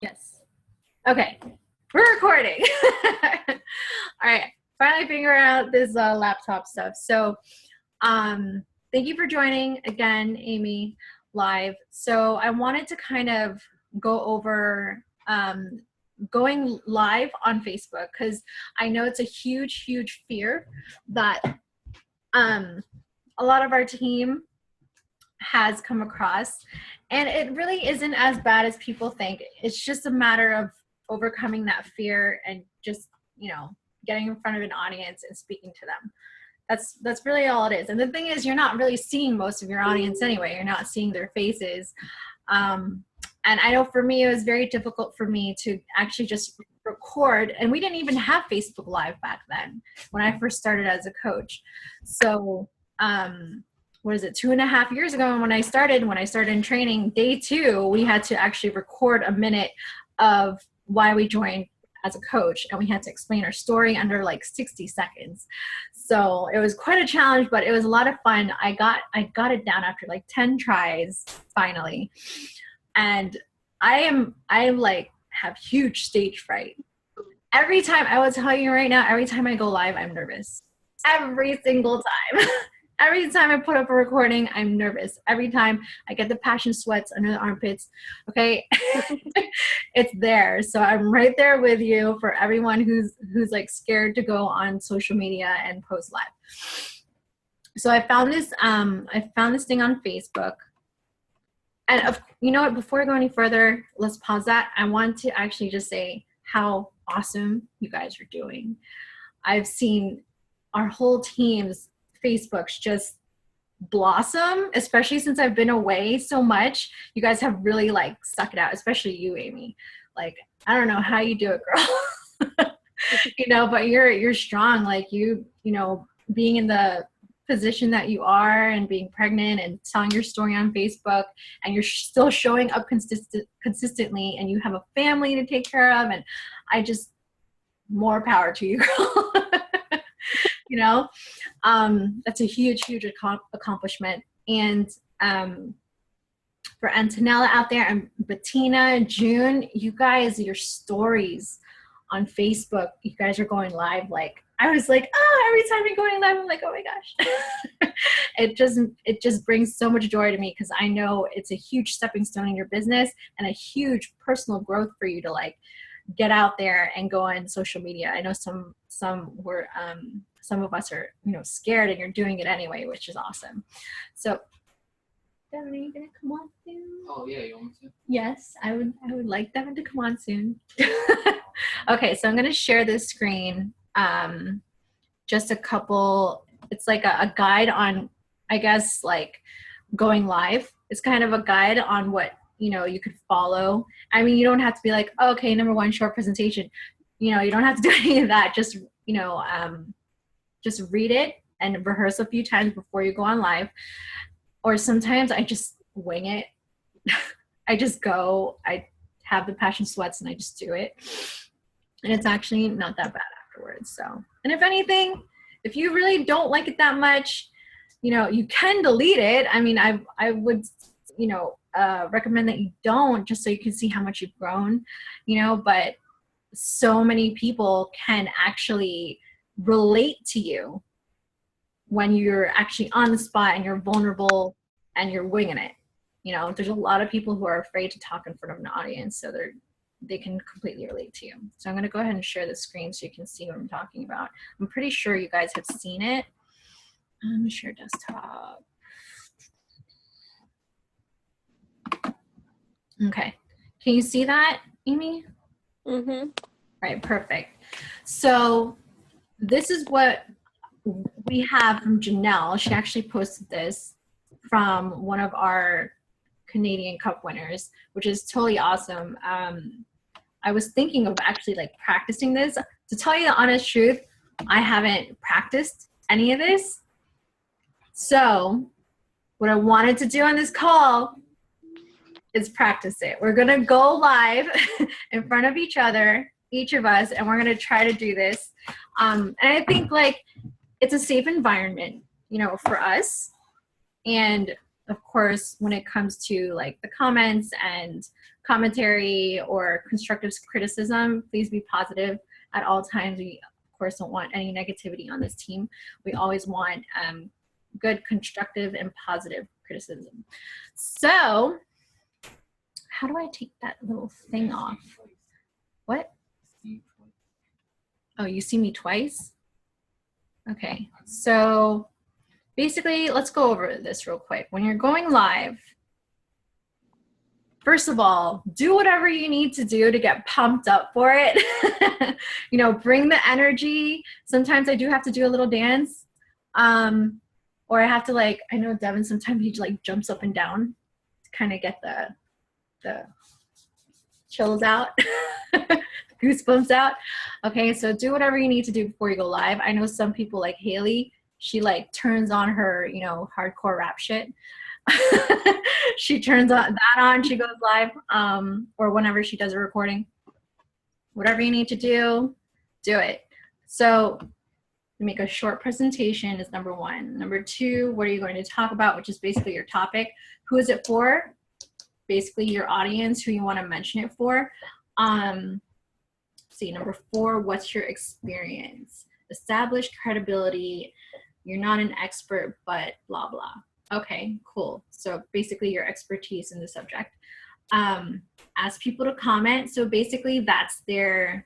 Yes. Okay. We're recording. All right. Finally figure out this laptop stuff. So, thank you for joining again, Amy, live. So I wanted to kind of go over going live on Facebook because I know it's a huge, huge fear that a lot of our team has come across, and it really isn't as bad as people think. It's just a matter of overcoming that fear and just, getting in front of an audience and speaking to them. That's really all it is. And the thing is, you're not really seeing most of your audience anyway. You're not seeing their faces. And I know for me, it was very difficult for me to actually just record. And we didn't even have Facebook Live back then when I first started as a coach. So, what is it, 2.5 years ago when I started in training, day 2, we had to actually record a minute of why we joined as a coach, and we had to explain our story under like 60 seconds. So it was quite a challenge, but it was a lot of fun. I got it down after like 10 tries finally. And I like have huge stage fright. Every time, I will tell you right now, every time I go live, I'm nervous. Every single time. Every time I put up a recording, I'm nervous. Every time I get the passion sweats under the armpits, okay? It's there. So I'm right there with you for everyone who's like scared to go on social media and post live. So I found this thing on Facebook. And you know what, before I go any further, let's pause that. I want to actually just say how awesome you guys are doing. I've seen our whole team's Facebooks just blossom, especially since I've been away so much. You guys have really like stuck it out, especially you, Amy. Like, I don't know how you do it, girl. But you're strong. Like being in the position that you are and being pregnant and telling your story on Facebook, and you're still showing up consistently, and you have a family to take care of, and more power to you, girl. That's a huge, huge accomplishment. And for Antonella out there, and Bettina, June, you guys, your stories on Facebook, you guys are going live. Like, I was like, every time you're going live, I'm like, oh my gosh. It just brings so much joy to me, because I know it's a huge stepping stone in your business and a huge personal growth for you to like get out there and go on social media. I know some of us are, scared, and you're doing it anyway, which is awesome. So, Devin, are you gonna come on soon? Oh yeah, you want me to? Yes, I would like Devin to come on soon. Okay, so I'm gonna share this screen. Just a couple. It's like a guide on, I guess, like going live. It's kind of a guide on what you could follow. I mean, you don't have to be like, oh, okay, number 1, short presentation. You don't have to do any of that. Just just read it and rehearse a few times before you go on live. Or sometimes I just wing it. I just go, I have the passion sweats, and I just do it. And it's actually not that bad afterwards. So, and if anything, if you really don't like it that much, you can delete it. I mean, I would, recommend that you don't, just so you can see how much you've grown, but so many people can actually relate to you when you're actually on the spot and you're vulnerable and you're winging it. There's a lot of people who are afraid to talk in front of an audience, so they can completely relate to you. So I'm going to go ahead and share the screen so you can see what I'm talking about. I'm pretty sure you guys have seen it. Share desktop. Okay. Can you see that, Amy? Mm-hmm. Right, perfect. So this is what we have from Janelle. She actually posted this from one of our Canadian Cup winners, which is totally awesome. I was thinking of actually like practicing this. To tell you the honest truth, I haven't practiced any of this. So what I wanted to do on this call is practice it. We're going to go live in front of each other, each of us, and we're going to try to do this. And I think like it's a safe environment, for us. And of course, when it comes to like the comments and commentary or constructive criticism, please be positive at all times. We, of course, don't want any negativity on this team. We always want good, constructive, and positive criticism. So, how do I take that little thing off? What? Oh, you see me twice? Okay, so basically, let's go over this real quick. When you're going live, first of all, do whatever you need to do to get pumped up for it. You know, bring the energy. Sometimes I do have to do a little dance. Or I have to like, I know Devin, sometimes he like jumps up and down to kind of get the chills out, goosebumps out. Okay, so do whatever you need to do before you go live. I know some people like Haley, she like turns on her, you know, hardcore rap shit. She turns that on, she goes live, or whenever she does a recording. Whatever you need to do it. So make a short presentation is number one. Number two, what are you going to talk about, which is basically your topic. Who is it for? Basically your audience, who you want to mention it for. See, number four, what's your experience? Establish credibility. You're not an expert, but blah, blah. Okay, cool. So basically your expertise in the subject. Ask people to comment. So basically that's their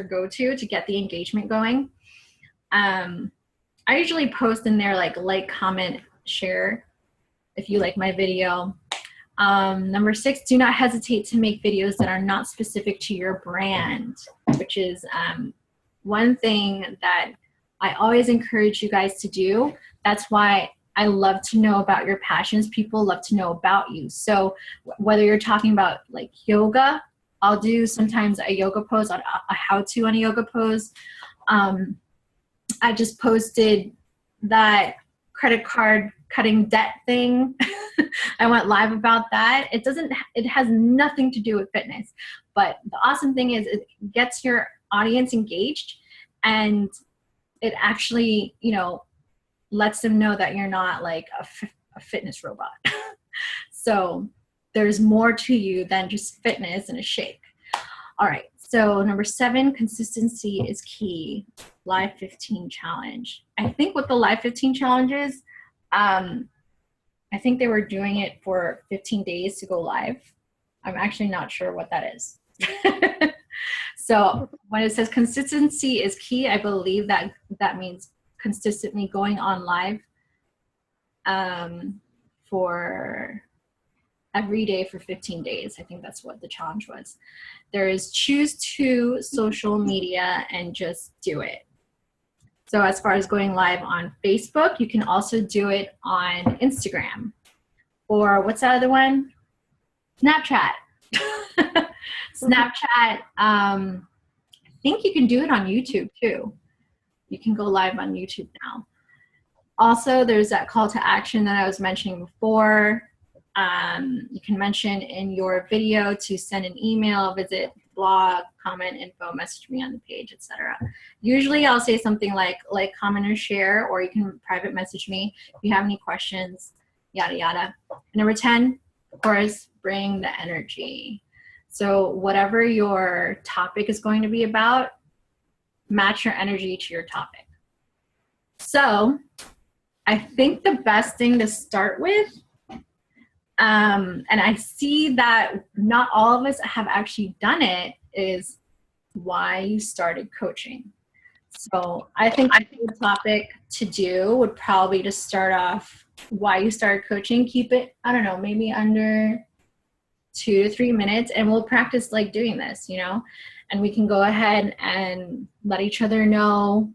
go-to to get the engagement going. I usually post in there like, comment, share if you like my video. Number six, do not hesitate to make videos that are not specific to your brand, which is one thing that I always encourage you guys to do. That's why I love to know about your passions. People love to know about you. So whether you're talking about like yoga, I'll do sometimes a yoga pose, a how-to on a yoga pose. I just posted that credit card cutting debt thing. I went live about that. It has nothing to do with fitness, but the awesome thing is it gets your audience engaged, and it actually, you know, lets them know that you're not like a fitness robot. So there's more to you than just fitness and a shake. All right. So number seven, consistency is key. Live 15 challenge. I think what the Live 15 challenge is, I think they were doing it for 15 days to go live. I'm actually not sure what that is. So when it says consistency is key, I believe that means consistently going on live for every day for 15 days. I think that's what the challenge was. There is choose 2 social media and just do it. So as far as going live on Facebook, you can also do it on Instagram. Or what's that other one? Snapchat. Snapchat, I think you can do it on YouTube too. You can go live on YouTube now. Also, there's that call to action that I was mentioning before. You can mention in your video to send an email, visit blog, comment, info, message me on the page, etc. Usually I'll say something like, comment, or share, or you can private message me if you have any questions, yada, yada. And number 10, of course, bring the energy. So whatever your topic is going to be about, match your energy to your topic. So I think the best thing to start with, and I see that not all of us have actually done it, is why you started coaching. So I think a good topic to do would probably to start off why you started coaching. Keep it, I don't know, maybe under 2 to 3 minutes, and we'll practice like doing this, you know, and we can go ahead and let each other know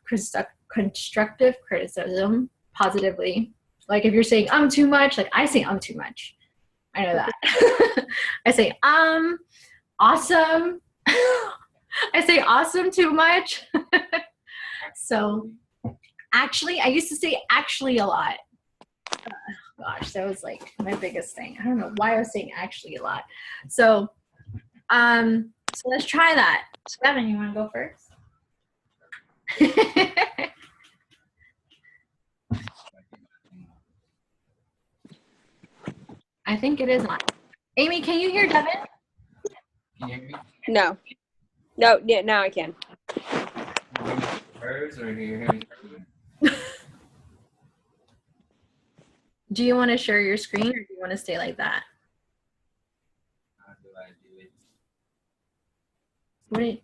constructive criticism positively. Like if you're saying too much, like I say too much. I know that. I say awesome. I say awesome too much. So actually, I used to say actually a lot. Gosh, that was like my biggest thing. I don't know why I was saying actually a lot. So so let's try that. Devin, you want to go first? I think it is on. Amy, can you hear Devin? Can you hear me? No. No, yeah, now I can. Hers or you hear me? Do you want to share your screen or do you want to stay like that? How do I do it? What do you,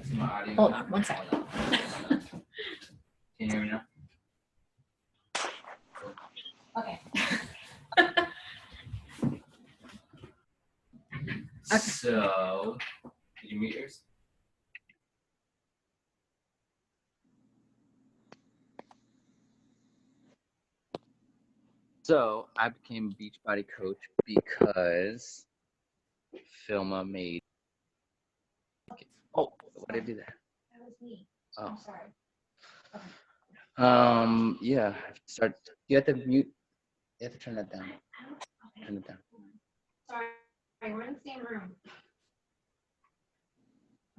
Is my audio hold good? on, one second. Can you hear me now? Okay. So, did you mute yours? So, I became a Beachbody coach because Filma made. Oh, why did I do that? That was me. Oh. I'm sorry. Yeah. Start. You have to mute. You have to turn that down. Okay. Turn it down. Sorry, we're in the same room.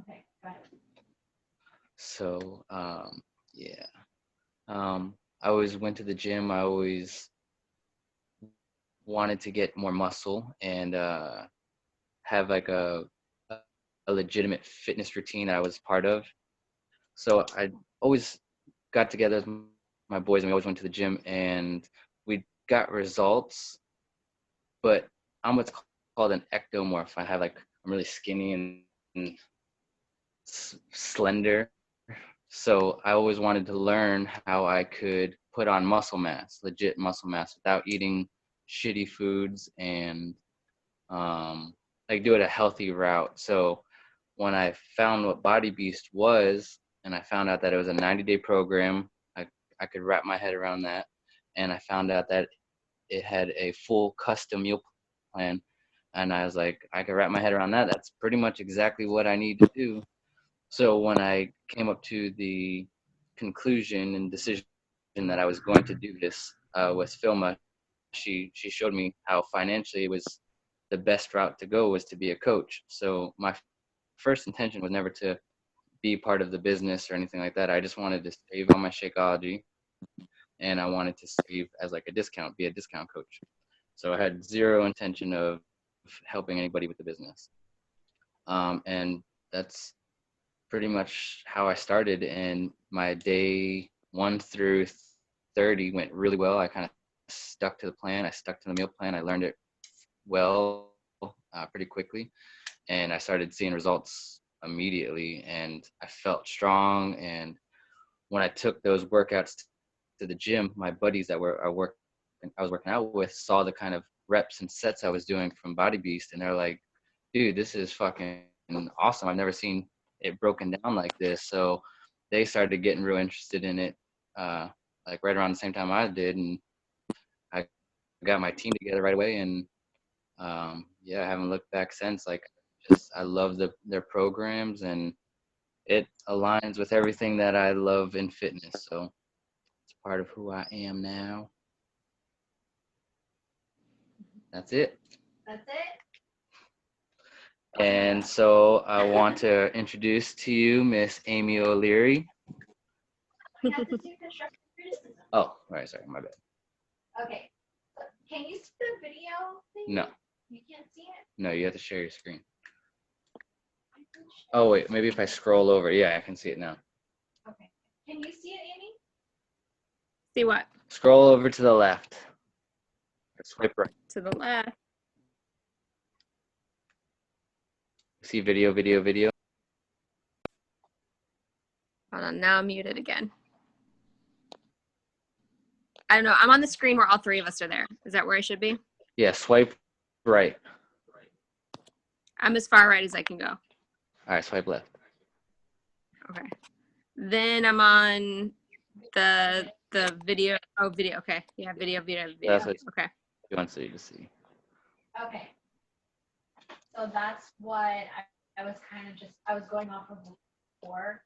Okay, got it. So, yeah. I always went to the gym. I always wanted to get more muscle and have like a legitimate fitness routine that I was part of. So I always got together with my boys and we always went to the gym and we got results, but I'm what's called an ectomorph. I'm really skinny and slender. So I always wanted to learn how I could put on muscle mass, legit muscle mass, without eating shitty foods and like do it a healthy route. So when I found what Body Beast was, and I found out that it was a 90-day program, I could wrap my head around that. And I found out that it had a full custom meal plan. And I was like, I could wrap my head around that. That's pretty much exactly what I need to do. So when I came up to the conclusion and decision that I was going to do this with Filma, she showed me how financially it was the best route to go was to be a coach. So my first intention was never to be part of the business or anything like that. I just wanted to save on my Shakeology, and I wanted to save as like a discount, be a discount coach. So I had zero intention of helping anybody with the business. And that's pretty much how I started. And my day 1 through 30 went really well. I kind of stuck to the plan. I stuck to the meal plan. I learned it well pretty quickly. And I started seeing results immediately. And I felt strong. And when I took those workouts to the gym, my buddies that I was working out with saw the kind of reps and sets I was doing from Body Beast, and they're like, "Dude, this is fucking awesome! I've never seen it broken down like this." So they started getting real interested in it, like right around the same time I did, and I got my team together right away, and yeah, I haven't looked back since. Like, I love their programs, and it aligns with everything that I love in fitness. So it's part of who I am now. That's it. That's it? And so I want to introduce to you Miss Amy O'Leary. We have to do constructive criticism. Oh, right, sorry, my bad. Okay. Can you see the video thing? No, You can't see it? no, you have to share your screen. Oh, wait, maybe if I scroll over. Yeah, I can see it now. Okay. Can you see it, Amy? See what? Scroll over to the left. Or swipe right. To the left. See video, video, video. Hold on, now I'm muted again. I don't know. I'm on the screen where all three of us are there. Is that where I should be? Yeah, swipe right. I'm as far right as I can go. All right, swipe left. Okay. Then I'm on the video. Oh, video. Okay. Yeah, video. That's what Okay. he wants you to see. Okay. So that's what I was I was going off of before.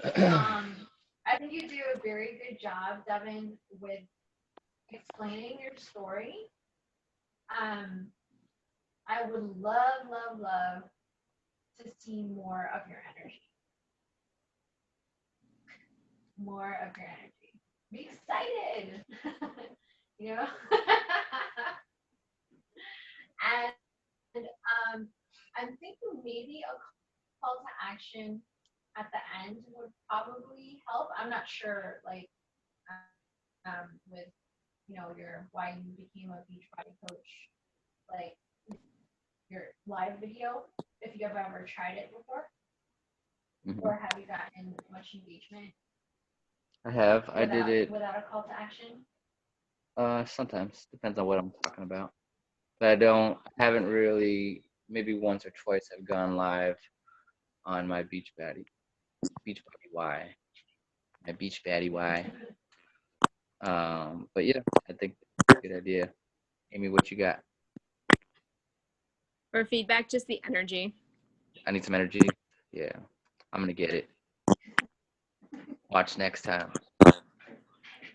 I think you do a very good job, Devin, with explaining your story. I would love to see more of your energy. More of your energy. Be excited. You know? And I'm thinking maybe a call to action at the end would probably help. I'm not sure, like, with your why you became a Beachbody coach, like your live video, if you have ever tried it before, or have you gotten much engagement? I have. I did it. Without a call to action. Sometimes depends on what I'm talking about. But haven't really. Maybe once or twice I've gone live on my Beachbody why, my Beachbody why. But yeah, I think that's a good idea. Amy, what you got? For feedback, just the energy. I need some energy. Yeah, I'm gonna get it. Watch next time.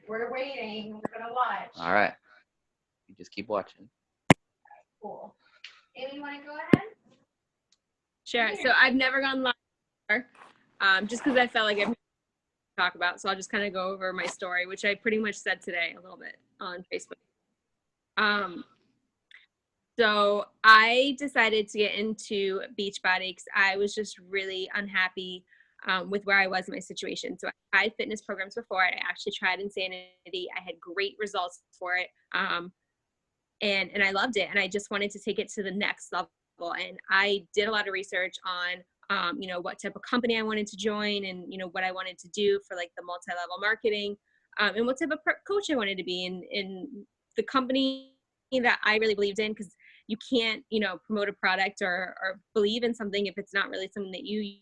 We're waiting. We're gonna watch. All right. You just keep watching. Cool. Amy, you want to go ahead? Sure. So I've never gone live before, just because I felt like I've talk about. So I'll just kind of go over my story, which I pretty much said today a little bit on Facebook. So I decided to get into Beachbody because I was just really unhappy with where I was in my situation. So I tried fitness programs before. I actually tried Insanity. I had great results for it. And I loved it. And I just wanted to take it to the next level. And I did a lot of research on what type of company I wanted to join and, what I wanted to do for like the multi-level marketing and what type of coach I wanted to be in the company that I really believed in, because you can't, promote a product or believe in something if it's not really something that you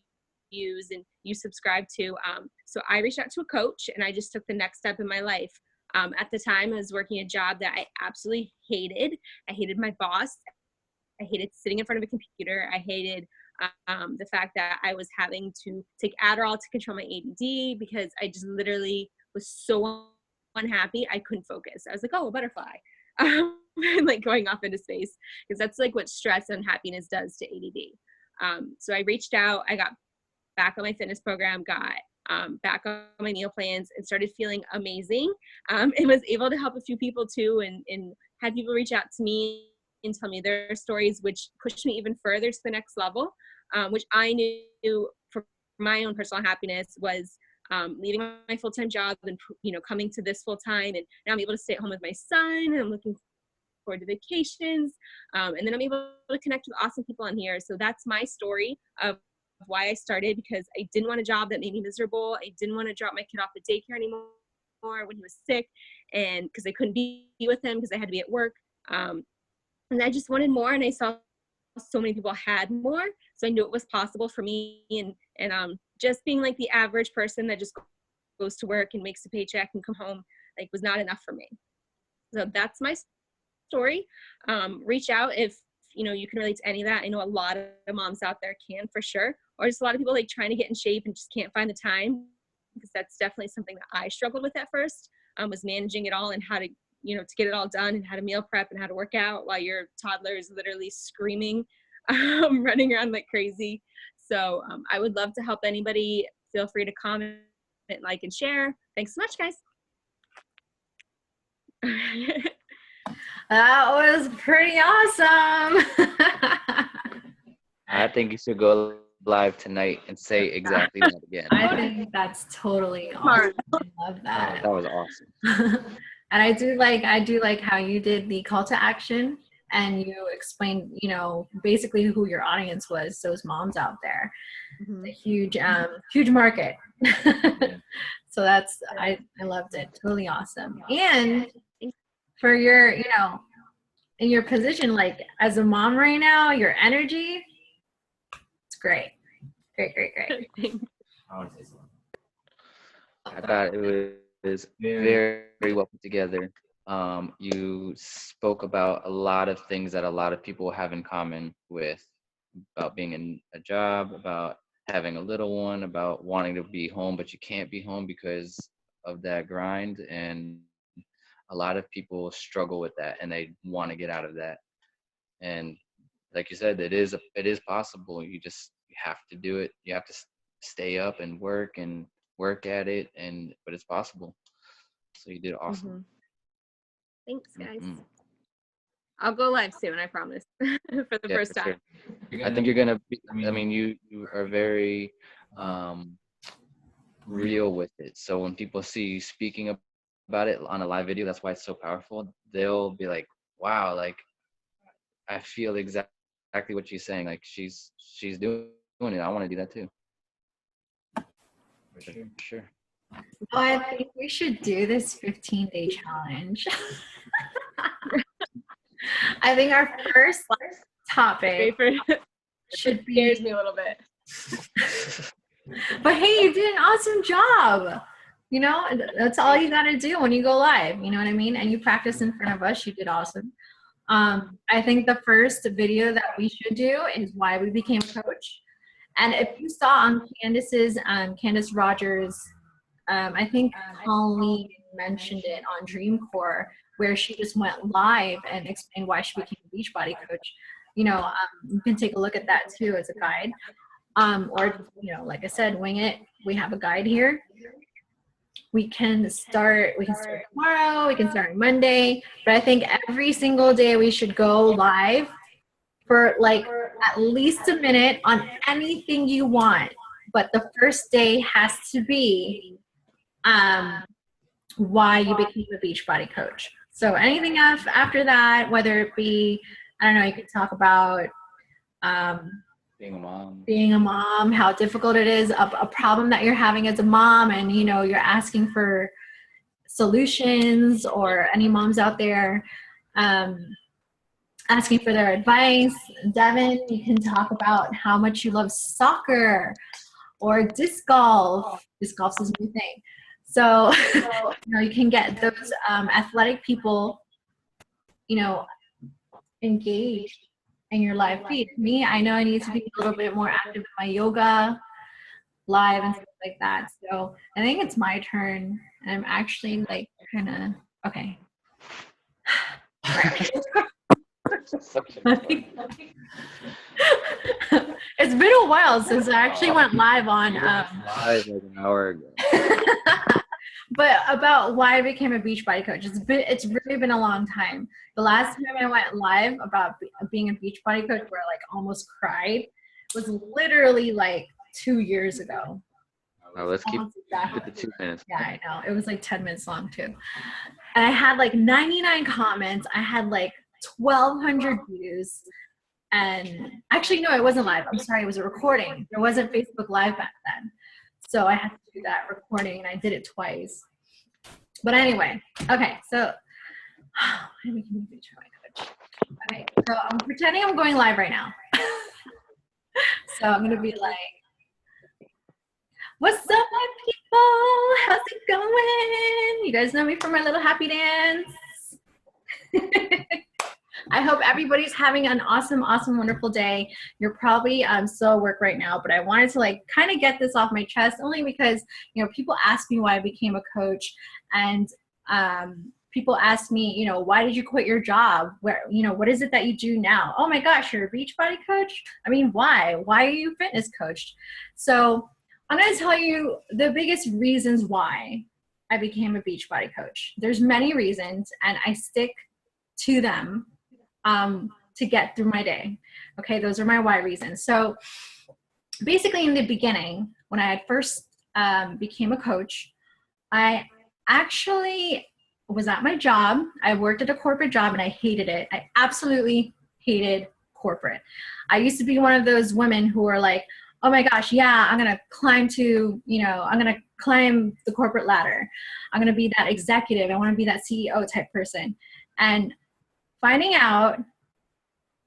use and you subscribe to. So I reached out to a coach and I just took the next step in my life. At the time, I was working a job that I absolutely hated. I hated my boss. I hated sitting in front of a computer. I hated the fact that I was having to take Adderall to control my ADD because I just literally was so unhappy. I couldn't focus. I was like, oh, a butterfly. And like going off into space, because that's like what stress and happiness does to ADD. So I reached out. I got back on my fitness program, got back on my meal plans, and started feeling amazing. And was able to help a few people too, and had people reach out to me and tell me their stories, which pushed me even further to the next level, which I knew for my own personal happiness was leaving my full-time job and coming to this full-time, and now I'm able to stay at home with my son, and I'm looking forward to vacations, and then I'm able to connect with awesome people on here. So that's my story of why I started, because I didn't want a job that made me miserable. I didn't want to drop my kid off at daycare anymore when he was sick, and because I couldn't be with him because I had to be at work. And I just wanted more, and I saw so many people had more, so I knew it was possible for me. And just being like the average person that just goes to work and makes a paycheck and come home, like, was not enough for me. So that's my story. Reach out if you can relate to any of that. I know a lot of moms out there can, for sure, or just a lot of people like trying to get in shape and just can't find the time, because that's definitely something that I struggled with at first, was managing it all and how to to get it all done, and how to meal prep and how to work out while your toddler is literally screaming, running around like crazy. So I would love to help anybody. Feel free to comment, like, and share. Thanks so much, guys. That was pretty awesome. I think you should go live tonight and say exactly that again. I think that's totally awesome. I love that. That was awesome. And I do like how you did the call to action, and you explained, basically who your audience was, those moms out there. Mm-hmm. A huge market. So I loved it. Totally awesome. And for your, in your position, like as a mom right now, your energy, it's great. Great. I thought it was very, very well put together. You spoke about a lot of things that a lot of people have in common with, about being in a job, about having a little one, about wanting to be home, but you can't be home because of that grind. And a lot of people struggle with that, and they want to get out of that. And like you said, it is possible. You have to do it. You have to stay up and work at it, but it's possible. So you did awesome. Thanks, guys. I'll go live soon, I promise. for the Yeah, first for time. sure. I think you're gonna be. I mean, you are very real with it. So when people see you speaking about it on a live video, that's why it's so powerful. They'll be like, "Wow, like I feel exactly what she's saying. Like she's doing it. I want to do that too." For sure. Oh, I think we should do this 15-day challenge. I think our first topic should Scares be, me a little bit. but hey, you did an awesome job. You know, that's all you got to do when you go live. You know what I mean? And you practice in front of us. You did awesome. I think the first video that we should do is why we became a coach. And if you saw on Candace Rogers, I think Colleen mentioned it on Dreamcore, where she just went live and explained why she became a Beachbody coach. You know, you can take a look at that too as a guide. Or, you know, like I said, wing it. We have a guide here. We can start tomorrow, we can start on Monday, but I think every single day we should go live for like at least a minute on anything you want. But the first day has to be why you became a Beachbody coach. So anything else after that, whether it be, I don't know, you could talk about being a mom, how difficult it is, a problem that you're having as a mom, and you know, you're asking for solutions, or any moms out there asking for their advice. Devin, you can talk about how much you love soccer or disc golf. Disc golf is a new thing. So, you know, you can get those athletic people, you know, engaged in your live feed. Me, I know I need to be a little bit more active in my yoga live and stuff like that. So I think it's my turn. I'm actually like kind of, okay. It's been a while since I actually went live on Live like an hour ago. but about why I became a Beachbody coach. It's really been a long time. The last time I went live about being a Beachbody coach, where I like almost cried, was literally like 2 years ago. Oh, let's keep it to 2 minutes. Yeah, I know. It was like 10 minutes long too. And I had like 99 comments. I had like 1,200 views. And actually, no, it wasn't live. I'm sorry, it was a recording. There wasn't Facebook Live back then. So I had to do that recording, and I did it twice. But anyway, okay, so okay, so I'm pretending I'm going live right now. So I'm gonna be like, "What's up, my people? How's it going? You guys know me from my little happy dance." I hope everybody's having an awesome, wonderful day. You're probably still at work right now, but I wanted to like kind of get this off my chest, only because, you know, people ask me why I became a coach, and people ask me, you know, why did you quit your job? Where, you know, what is it that you do now? Oh my gosh, you're a Beachbody coach? I mean, why? Why are you a fitness coach? So I'm going to tell you the biggest reasons why I became a Beachbody coach. There's many reasons, and I stick to them to get through my day. Okay, those are my why reasons. So basically, in the beginning, when I had first became a coach, I actually was at my job. I worked at a corporate job, and I hated it. I absolutely hated corporate. I used to be one of those women who were like, oh my gosh, yeah, I'm going to climb the corporate ladder. I'm going to be that executive. I want to be that CEO type person. And finding out,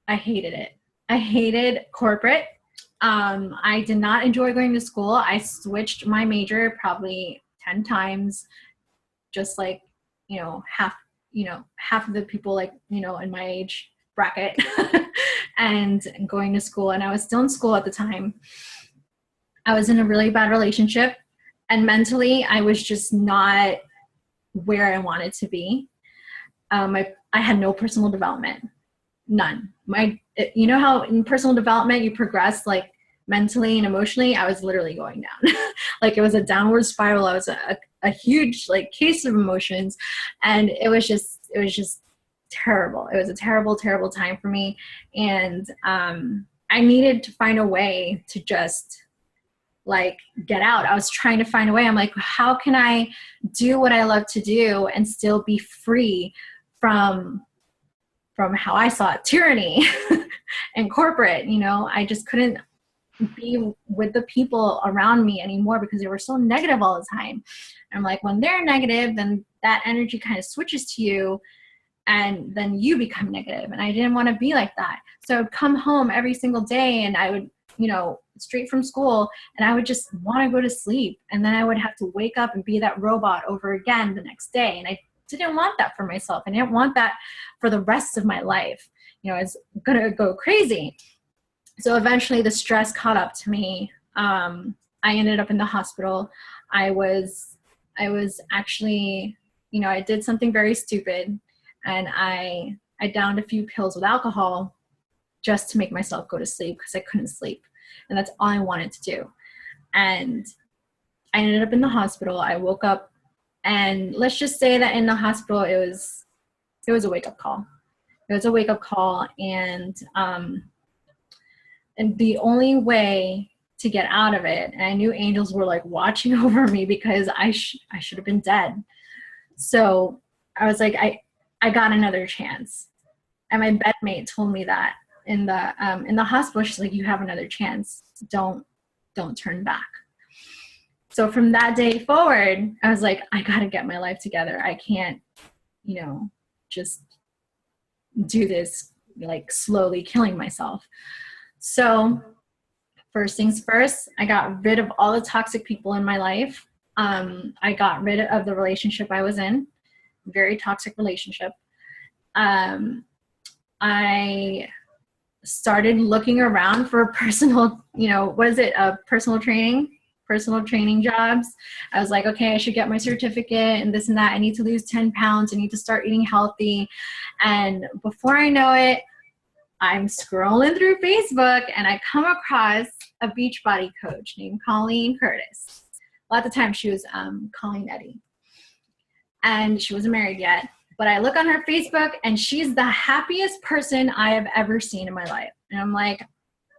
I hated it. I hated corporate. I did not enjoy going to school. I switched my major probably 10 times, just like, half of the people, like, in my age bracket and going to school. And I was still in school at the time. I was in a really bad relationship, and mentally I was just not where I wanted to be. I had no personal development, none. You know how in personal development you progress like mentally and emotionally? I was literally going down. Like, it was a downward spiral. I was a huge like case of emotions, and it was just terrible. It was a terrible, terrible time for me. And I needed to find a way to just like get out. I was trying to find a way. I'm like, how can I do what I love to do and still be free from how I saw it, tyranny and corporate? You know, I just couldn't be with the people around me anymore because they were so negative all the time. And I'm like, when they're negative, then that energy kind of switches to you, and then you become negative. And I didn't want to be like that. So I would come home every single day, and I would, you know, straight from school, and I would just want to go to sleep. And then I would have to wake up and be that robot over again the next day. And I didn't want that for myself. I didn't want that for the rest of my life. You know, it's going to go crazy. So eventually the stress caught up to me. I ended up in the hospital. I was actually, you know, I did something very stupid, and I downed a few pills with alcohol just to make myself go to sleep because I couldn't sleep. And that's all I wanted to do. And I ended up in the hospital. I woke up, and let's just say that in the hospital, it was a wake-up call. It was a wake-up call, and the only way to get out of it, and I knew angels were like watching over me because I should have been dead. So I was like, I got another chance. And my bedmate told me that in the hospital. She's like, you have another chance. Don't turn back. So from that day forward, I was like, I got to get my life together. I can't, you know, just do this like slowly killing myself. So first things first, I got rid of all the toxic people in my life. I got rid of the relationship I was in, very toxic relationship. I started looking around for personal, you know, personal training jobs. I was like, okay, I should get my certificate and this and that. I need to lose 10 pounds. I need to start eating healthy. And before I know it, I'm scrolling through Facebook and I come across a Beachbody coach named Colleen Curtis. Well, at the time she was Colleen Eddy, and she wasn't married yet. But I look on her Facebook and she's the happiest person I have ever seen in my life. And I'm like,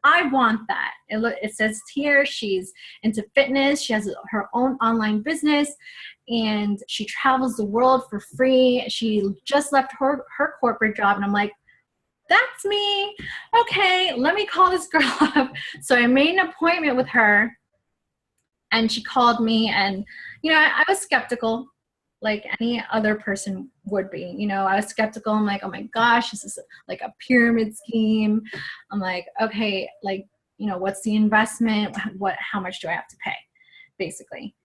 I want that. It says here she's into fitness. She has her own online business and she travels the world for free. She just left her corporate job. And I'm like, that's me. Okay, let me call this girl up. So I made an appointment with her and she called me, and, you know, I was skeptical like any other person would be. You know, I was skeptical. I'm like, oh my gosh, this is like a pyramid scheme. I'm like, okay, like, you know, what's the investment? How much do I have to pay, basically?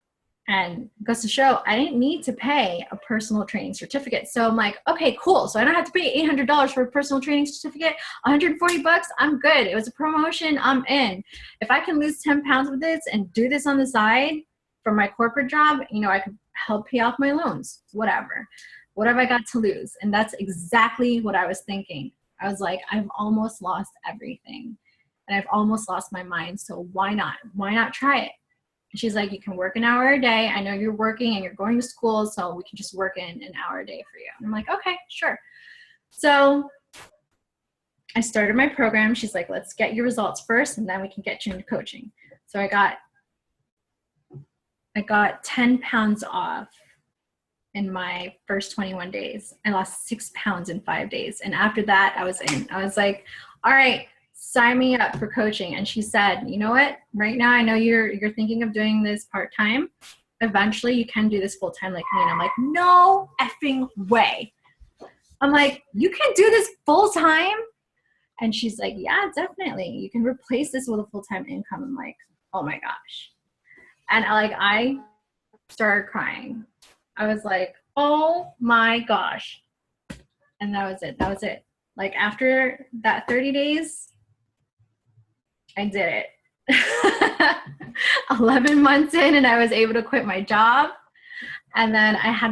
And it goes to show I didn't need to pay a personal training certificate. So I'm like, okay, cool. So I don't have to pay $800 for a personal training certificate, $140, I'm good. It was a promotion, I'm in. If I can lose 10 pounds with this and do this on the side from my corporate job, you know, I could help pay off my loans, whatever. What have I got to lose? And that's exactly what I was thinking. I was like, I've almost lost everything and I've almost lost my mind. So why not? Why not try it? And she's like, you can work an hour a day. I know you're working and you're going to school, so we can just work in an hour a day for you. And I'm like, okay, sure. So I started my program. She's like, let's get your results first and then we can get you into coaching. So I got 10 pounds off in my first 21 days. I lost 6 pounds in 5 days. And after that, I was in. I was like, all right, sign me up for coaching. And she said, you know what? Right now, I know you're thinking of doing this part-time. Eventually, you can do this full-time like me. And I'm like, no effing way. I'm like, you can do this full-time? And she's like, yeah, definitely. You can replace this with a full-time income. I'm like, oh my gosh. And I started crying. I was like, oh my gosh. And that was it. That was it. Like after that 30 days, I did it. 11 months in and I was able to quit my job. And then I had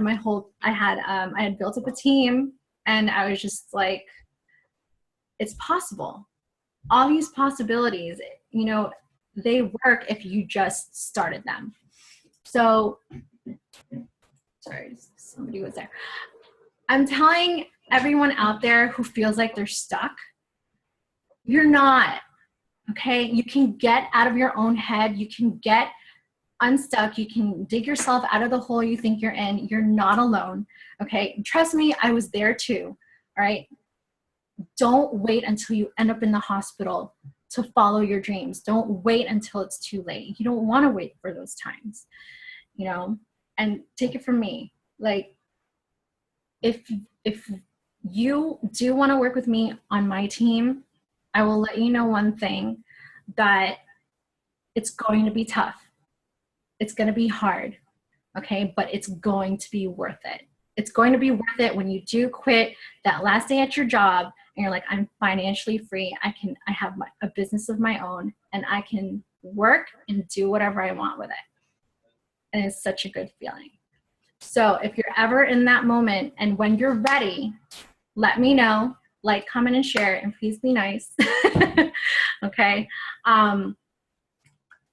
I had built up a team and I was just like, it's possible. All these possibilities, you know, they work if you just started them. So, sorry, somebody was there. I'm telling everyone out there who feels like they're stuck, you're not, okay? You can get out of your own head. You can get unstuck. You can dig yourself out of the hole you think you're in. You're not alone, okay? Trust me, I was there too, all right? Don't wait until you end up in the hospital to follow your dreams. Don't wait until it's too late. You don't want to wait for those times, you know? And take it from me, like, if you do want to work with me on my team, I will let you know one thing, that it's going to be tough. It's going to be hard, okay? But it's going to be worth it. It's going to be worth it when you do quit that last day at your job and you're like, I'm financially free. I have a business of my own, and I can work and do whatever I want with it. And it's such a good feeling. So if you're ever in that moment, and when you're ready, let me know, like, comment, and share, and please be nice. Okay.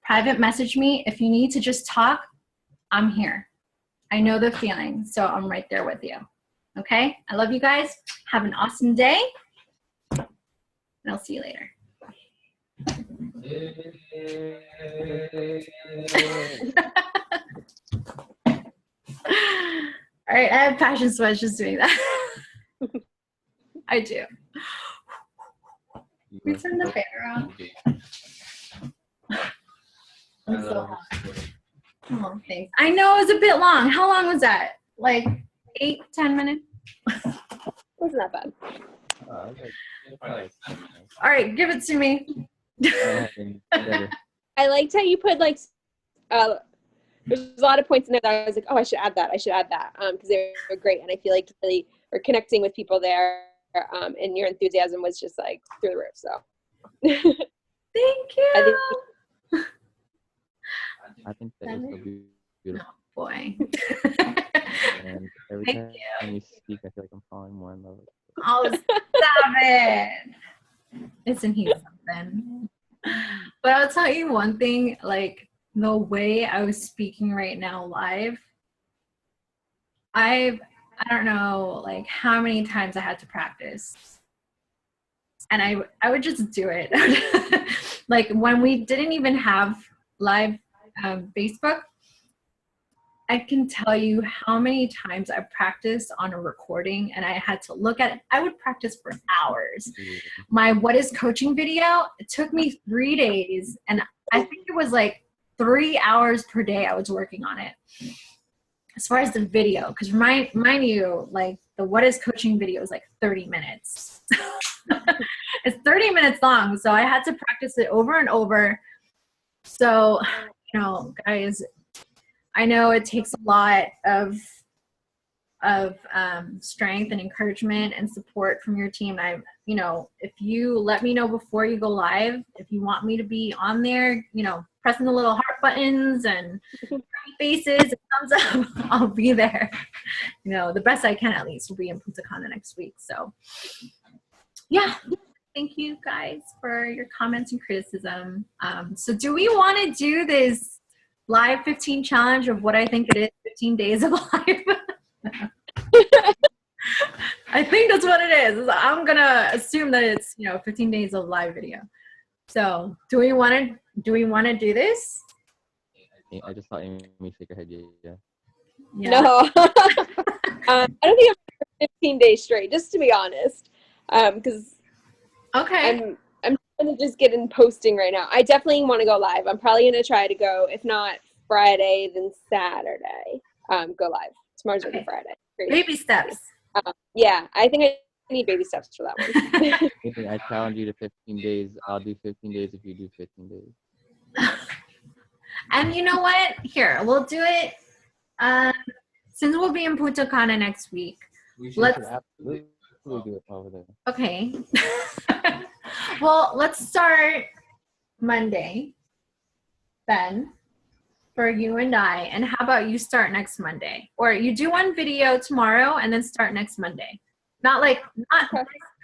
Private message me. If you need to just talk, I'm here. I know the feeling, so I'm right there with you. Okay. I love you guys. Have an awesome day. And I'll see you later. All right, I have passion sweats just doing that. I do. Can we turn the fan around? I'm so hot. Oh, thanks. I know it was a bit long. How long was that? Like 8-10 minutes? Wasn't that bad. All right, give it to me. I liked how you put like, there's a lot of points in there that I was like, oh, I should add that. Because they were great. And I feel like really we're connecting with people there. And your enthusiasm was just like through the roof. So Thank you. I think that was so beautiful. Oh, boy. And every time you speak, I feel like I'm falling more in love. Oh, stop it. Isn't he something? But I'll tell you one thing, like, the way I was speaking right now live, I don't know, like, how many times I had to practice. And I would just do it. Like, when we didn't even have live Facebook, I can tell you how many times I practiced on a recording, and I had to look at it. I would practice for hours. My What is Coaching video, it took me 3 days, and I think it was like 3 hours per day I was working on it. As far as the video, because mind you, like, the What is Coaching video is like 30 minutes. It's 30 minutes long, so I had to practice it over and over. So, you know, guys, I know it takes a lot of strength and encouragement and support from your team. You know, if you let me know before you go live, if you want me to be on there, you know, pressing the little heart buttons and faces and thumbs up, I'll be there. You know, the best I can, at least, will be in Punta Cana next week. So, yeah. Thank you guys for your comments and criticism. So do we want to do this live 15 challenge of what I think it is, 15 days of live? I think that's what it is. I'm going to assume that it's, you know, 15 days of live video. So do we want to do this? I just saw Amy shake her head. Yeah. No. I don't think I'm 15 days straight, just to be honest. Because okay. I'm trying to just get in posting right now. I definitely want to go live. I'm probably going to try to go, if not Friday, then Saturday, go live. Tomorrow's already Friday. Great. Baby steps. Yeah, I think I need baby steps for that one. I challenge you to 15 days. I'll do 15 days if you do 15 days. And you know what? Here, we'll do it. Since we'll be in Punta Cana next week, let's absolutely do it over there. Okay. Well, let's start Monday then for you and I. And how about you start next Monday? Or you do one video tomorrow and then start next Monday. Not this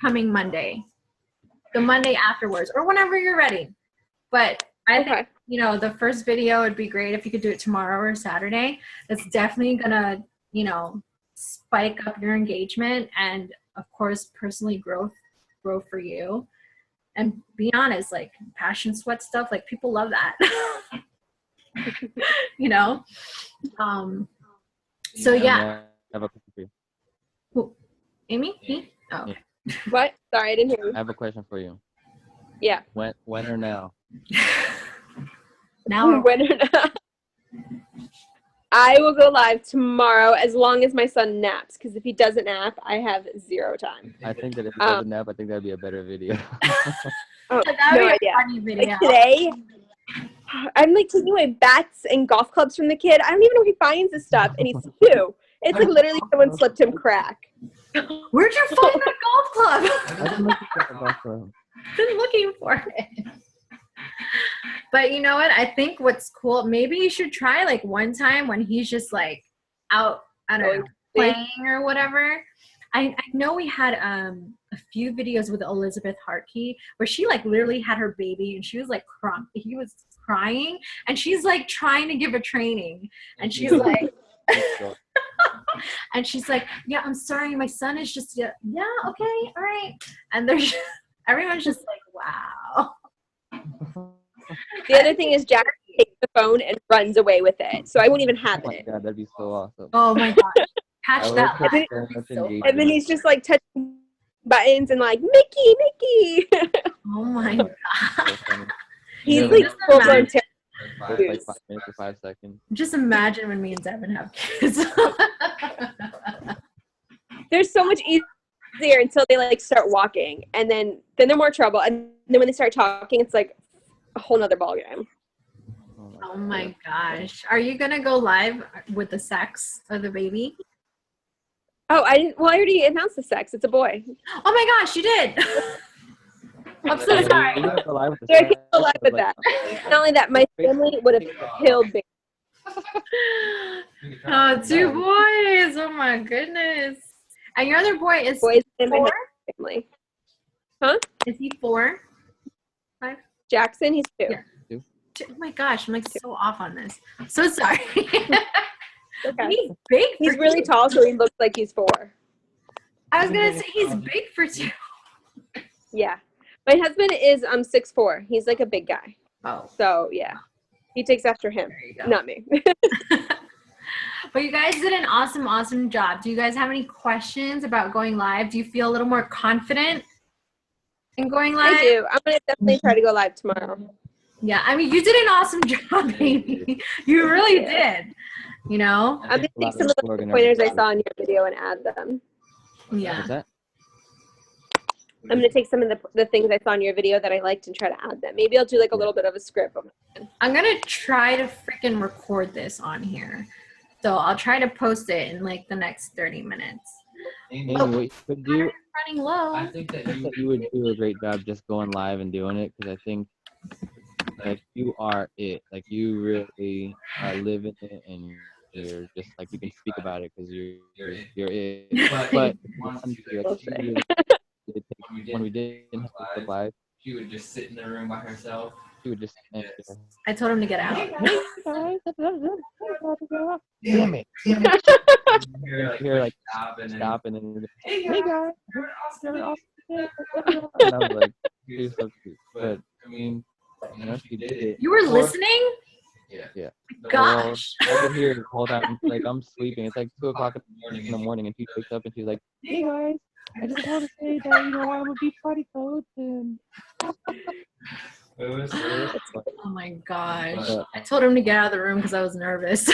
coming Monday. The Monday afterwards or whenever you're ready. But I think, you know, the first video would be great if you could do it tomorrow or Saturday. That's definitely going to, you know, spike up your engagement and of course, personally grow for you. And be honest, like passion sweat stuff, like people love that. You know? So yeah. I have a question for you. Who? Amy? Me? Oh, okay. What? Sorry, I didn't hear you. I have a question for you. Yeah. When or now? Now When or not. I will go live tomorrow as long as my son naps, because if he doesn't nap, I have zero time. I think that if it doesn't nap, I think that'd be a better video. Oh, that no would be idea. a funny video. Like today, I'm like taking away bats and golf clubs from the kid. I don't even know where he finds this stuff, and he's 2. It's like literally someone slipped him crack. Where'd you find that golf club? I've been looking for a golf club. Been looking for it. But you know what? I think what's cool, maybe you should try like one time when he's just like out, I don't know, playing or whatever. I know we had a few videos with Elizabeth Hartkey where she like literally had her baby and she was like he was crying and she's like trying to give a training and she's like and she's like, yeah, I'm sorry, my son is just yeah, okay, all right. And there's everyone's just like, wow. The other thing is Jack takes the phone and runs away with it, so I won't even have Oh my it. god, that'd be so awesome. Oh my gosh. Catch I that. would live. put so much So engagement. And then he's just like touching buttons and like, Mickey. Oh my god. So funny. He's Yeah, like just full blown imagine- First, like 5 minutes or 5 seconds. Just imagine when me and Devin have kids. They're so much easier until they like start walking, and then they're more trouble, and then when they start talking, it's like a whole nother ballgame. Oh my gosh. Are you gonna go live with the sex of the baby? Oh, I didn't. Well, I already announced the sex. It's a boy. Oh my gosh, you did. I'm so Yeah, sorry. we have to lie with the Yeah, I sex, can't go live but, with like, that. Not only that, my family would have killed me. Oh, 2 boys. Oh my goodness. And your other boy is Boys in my 4? family. Is he 4? Jackson, he's 2. Yeah. Oh my gosh, I'm like so off on this. So sorry. Okay. He's big. He's for really 2. tall, so he looks like he's 4. I was gonna say he's big for 2. Yeah. My husband is 6'4". He's like a big guy. Oh, So yeah. He takes after him, there you go. not me. But you guys did an awesome job. Do you guys have any questions about going live? Do you feel a little more confident in going live? I do. I'm gonna definitely try to go live tomorrow. Yeah, I mean, you did an awesome job, baby. You really did. You know? I'm gonna take some of the pointers I saw in your video and add them. Yeah. What's that? I'm gonna take some of the things I saw in your video that I liked and try to add them. Maybe I'll do like a little bit of a script. I'm gonna try to freaking record this on here. So I'll try to post it in like the next 30 minutes. Amy, what you could do, Running low. I think that you would do a great job just going live and doing it, because I think like you are it. Like you really are living it, and you're just like, you can speak about it because you're it. But when we didn't have Facebook Live, She would just sit in the room by herself. she would just I told him to get out. damn it. You're like Stopping stop and then Hey hey guys. guys, and I was like, she's so cute. But I mean, you know, she did it. You were Or- listening? Yeah. Gosh. I could hear the whole time. Like I'm sleeping. It's like 2 o'clock in the morning, and she wakes up and she's like, "Hey guys, I just want to say that I'm a beach party coach." And It was so Oh my gosh. Yeah. I told him to get out of the room because I was nervous.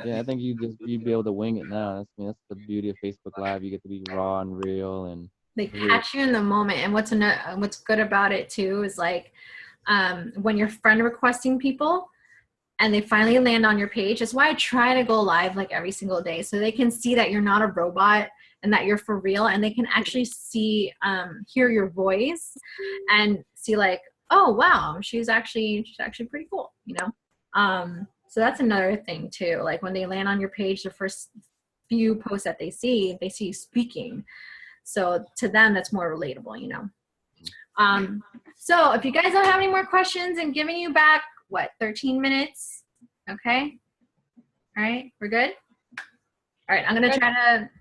yeah, I think you'd be able to wing it now. That's the beauty of Facebook Live. You get to be raw and real, and They catch you in the moment. And what's good about it too is like when you're friend requesting people and they finally land on your page. That's why I try to go live like every single day, so they can see that you're not a robot and that you're for real, and they can actually see, hear your voice and see like, oh wow, she's actually pretty cool, you know? So that's another thing too. Like when they land on your page, the first few posts that they see you speaking. So to them, that's more relatable, you know? So if you guys don't have any more questions, I'm giving you back, 13 minutes? Okay. All right, we're good? All right, I'm gonna try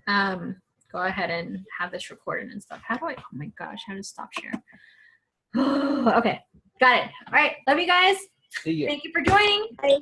to go go ahead and have this recorded and stuff. How do I, oh my gosh, how to stop share? Okay, got it. All right, love you guys. See ya. Thank you for joining. Bye.